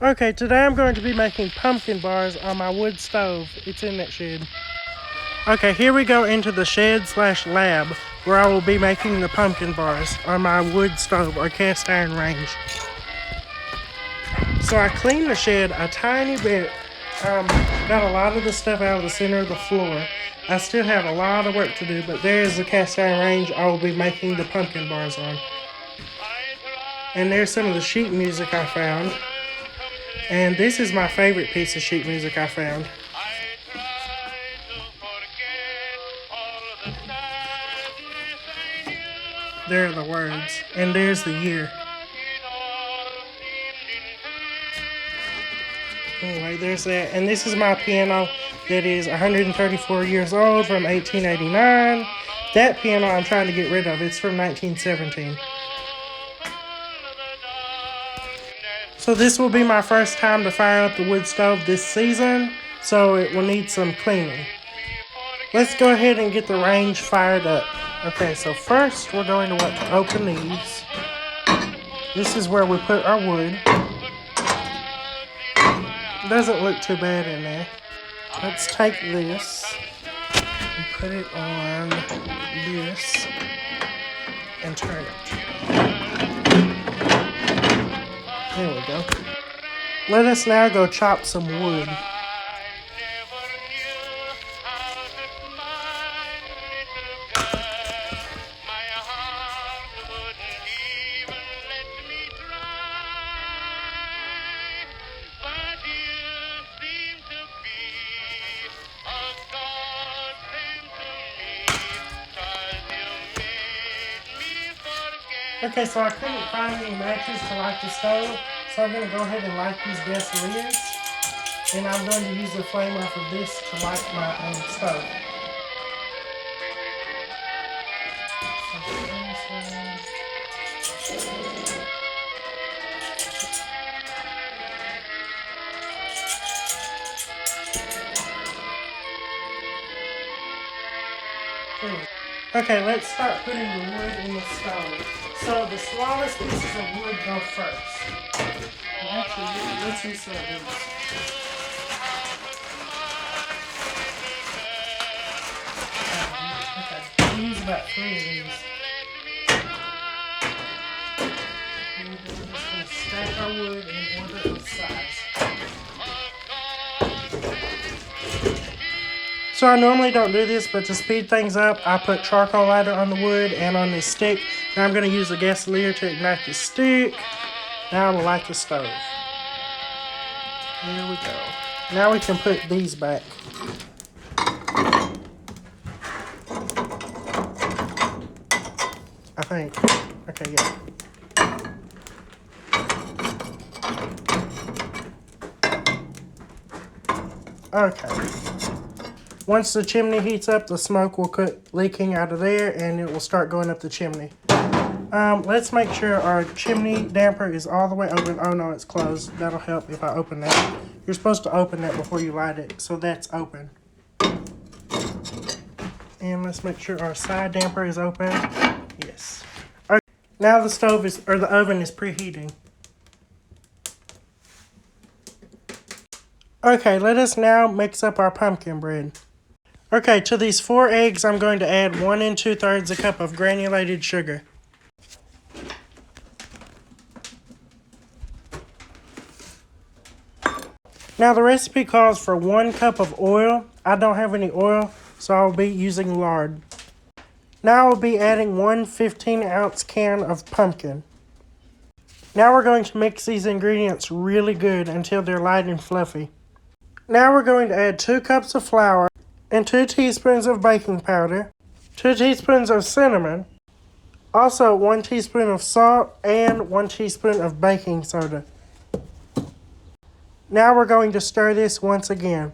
Okay, today I'm going to be making pumpkin bars on my wood stove. It's in that shed. Okay, here we go into the shed/lab where I will be making the pumpkin bars on my wood stove or cast iron range. So I cleaned the shed a tiny bit, got a lot of the stuff out of the center of the floor. I still have a lot of work to do, but there is the cast iron range I will be making the pumpkin bars on. And there's some of the sheet music I found. And this is my favorite piece of sheet music I found. There are the words, and there's the year. Anyway, there's that. And this is my piano that is 134 years old from 1889. That piano I'm trying to get rid of. It's from 1917. So this will be my first time to fire up the wood stove this season, so it will need some cleaning. Let's go ahead and get the range fired up. Okay, so first we're going to open these. This is where we put our wood. Doesn't look too bad in there. Let's take this and put it on this and turn it. There we go. Let us now go chop some wood. Okay, so I couldn't find any matches to light the stove, so I'm going to go ahead and light these gasoliers. And I'm going to use the flame off of this to light my stove. Okay, let's start putting the wood in the stove. So the smallest pieces of wood go first. Actually, let's use some of these. Okay, we'll use about 3 of these. And we're just going to stack our wood in order of size. So I normally don't do this, but to speed things up, I put charcoal lighter on the wood and on this stick. Now I'm going to use the gasolier to ignite the stick. Now I will light the stove. Here we go. Now we can put these back. I think. Okay, yeah. Okay. Once the chimney heats up, the smoke will quit leaking out of there and it will start going up the chimney. Let's make sure our chimney damper is all the way open. Oh no, it's closed. That'll help if I open that. You're supposed to open that before you light it, so that's open. And let's make sure our side damper is open. Yes. Okay. Now the the oven is preheating. Okay, let us now mix up our pumpkin bread. Okay, to these 4 eggs, I'm going to add 1 2/3 cup of granulated sugar. Now the recipe calls for 1 cup of oil. I don't have any oil, so I'll be using lard. Now I'll be adding 1 15-ounce can of pumpkin. Now we're going to mix these ingredients really good until they're light and fluffy. Now we're going to add 2 cups of flour and 2 teaspoons of baking powder, 2 teaspoons of cinnamon, also 1 teaspoon of salt, and 1 teaspoon of baking soda. Now we're going to stir this once again.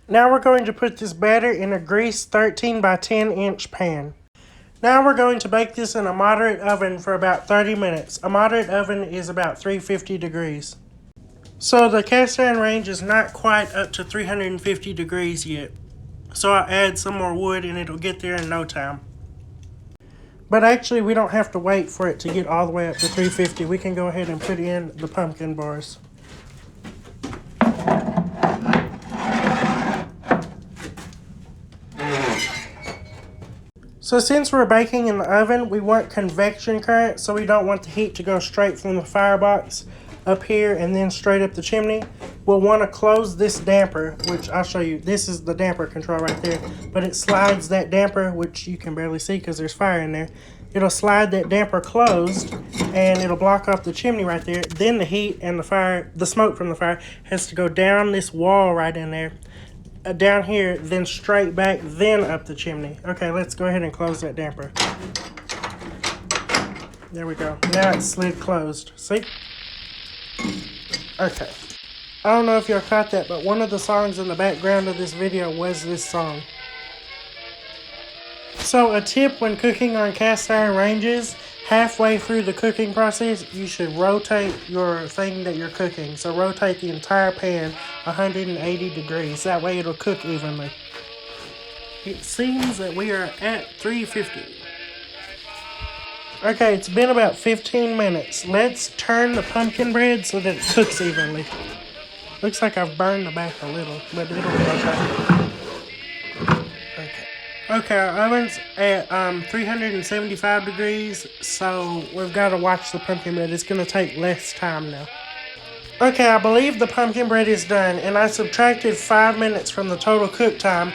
Now we're going to put this batter in a greased 13 by 10 inch pan. Now we're going to bake this in a moderate oven for about 30 minutes. A moderate oven is about 350 degrees. So the cast iron range is not quite up to 350 degrees yet. So I'll add some more wood and it'll get there in no time. But actually we don't have to wait for it to get all the way up to 350. We can go ahead and put in the pumpkin bars. So since we're baking in the oven, we want convection current, so we don't want the heat to go straight from the firebox up here and then straight up the chimney. We'll want to close this damper, which I'll show you. This is the damper control right there, but it slides that damper, which you can barely see because there's fire in there. It'll slide that damper closed and it'll block off the chimney right there. Then the heat and the fire, the smoke from the fire has to go down this wall right in there. Down here, then straight back, then up the chimney. Okay, let's go ahead and close that damper. There we go. Now it's slid closed. See? Okay. I don't know if y'all caught that, but one of the songs in the background of this video was this song. So a tip when cooking on cast iron ranges, halfway through the cooking process, you should rotate your thing that you're cooking. So rotate the entire pan 180 degrees. That way it'll cook evenly. It seems that we are at 350. Okay, it's been about 15 minutes. Let's turn the pumpkin bread so that it cooks evenly. Looks like I've burned the back a little, but it'll be okay. Okay, our oven's at 375 degrees, so we've got to watch the pumpkin bread. It's going to take less time now. Okay, I believe the pumpkin bread is done, and I subtracted 5 minutes from the total cook time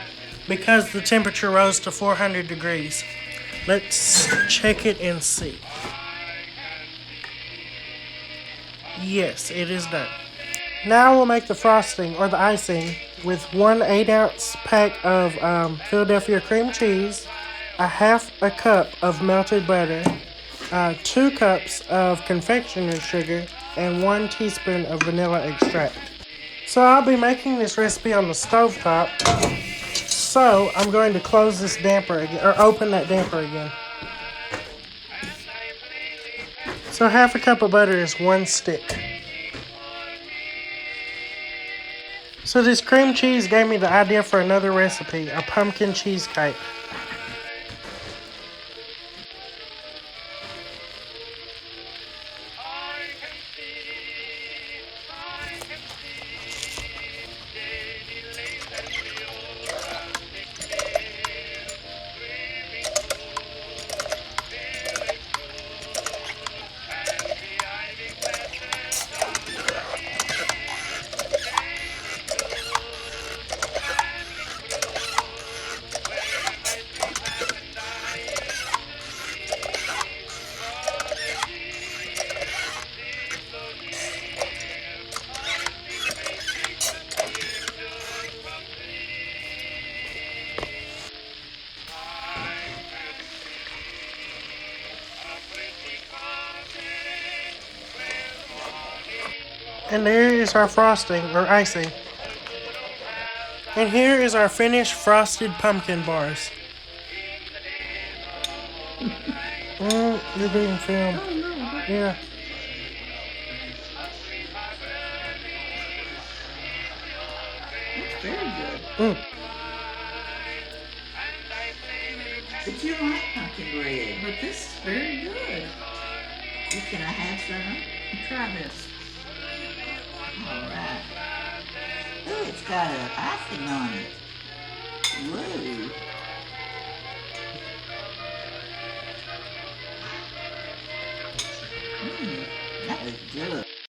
because the temperature rose to 400 degrees. Let's check it and see. Yes, it is done. Now we'll make the frosting, or the icing, with 1 8-ounce pack of Philadelphia cream cheese, a half a cup of melted butter, 2 cups of confectioner's sugar, and 1 teaspoon of vanilla extract. So I'll be making this recipe on the stovetop, so I'm going to close this damper again, or open that damper again. So half a cup of butter is 1 stick. So this cream cheese gave me the idea for another recipe, a pumpkin cheesecake. And there is our frosting, or icing. And here is our finished frosted pumpkin bars. You're being filmed. Oh, no. Yeah. That's very good. But you don't like pumpkin bread. But this is very good. Well, can I have some? Try this. All right. Oh, it's got an icing on it. Whoa. That is good.